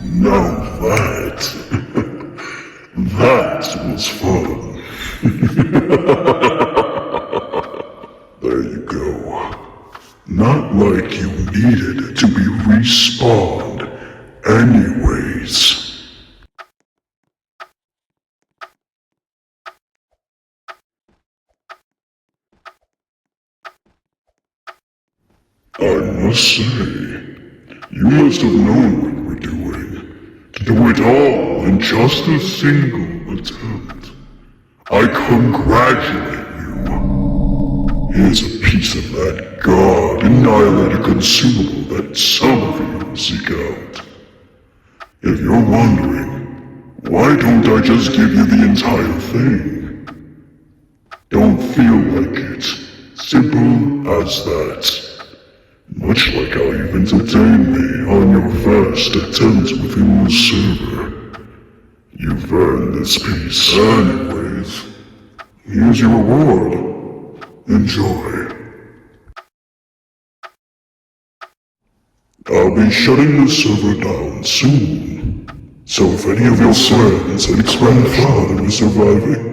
Now that... that was fun. There you go. Not like you needed to be respawned anyways. I must say, you must have known what you were doing. To do it all in just a single attempt. I congratulate you. Here's a piece of that God-annihilated consumable that some of you seek out. If you're wondering, why don't I just give you the entire thing? Don't feel like it. Simple as that. Much like how you've entertained me on your first attempt within the server. You've earned this piece. Anyways, here's your reward. Enjoy. I'll be shutting the server down soon. So if any of your friends and grandfather is surviving,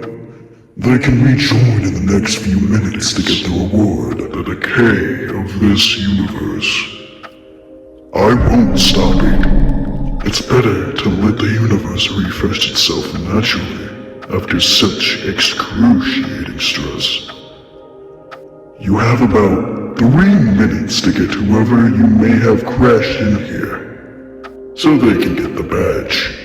they can rejoin in the next few minutes to get the reward, the decay of this universe. I won't stop it. It's better to let the universe refresh itself naturally after such excruciating stress. You have about 3 minutes to get whoever you may have crashed in here, so they can get the badge.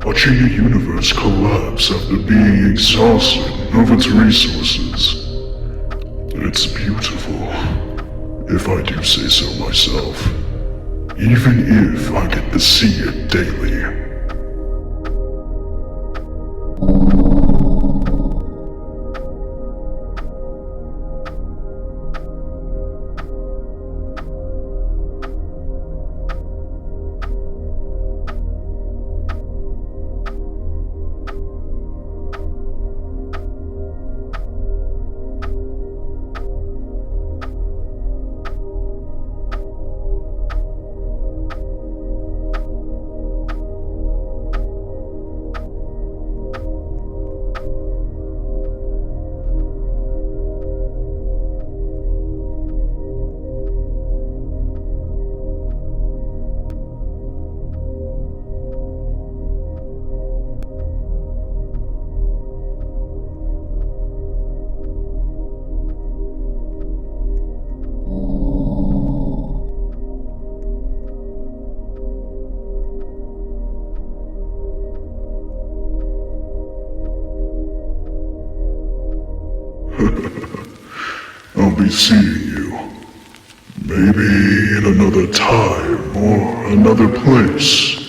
Watching a universe collapse after being exhausted of its resources. It's beautiful, if I do say so myself, even if I get to see it daily. I'll be seeing you. Maybe in another time or another place.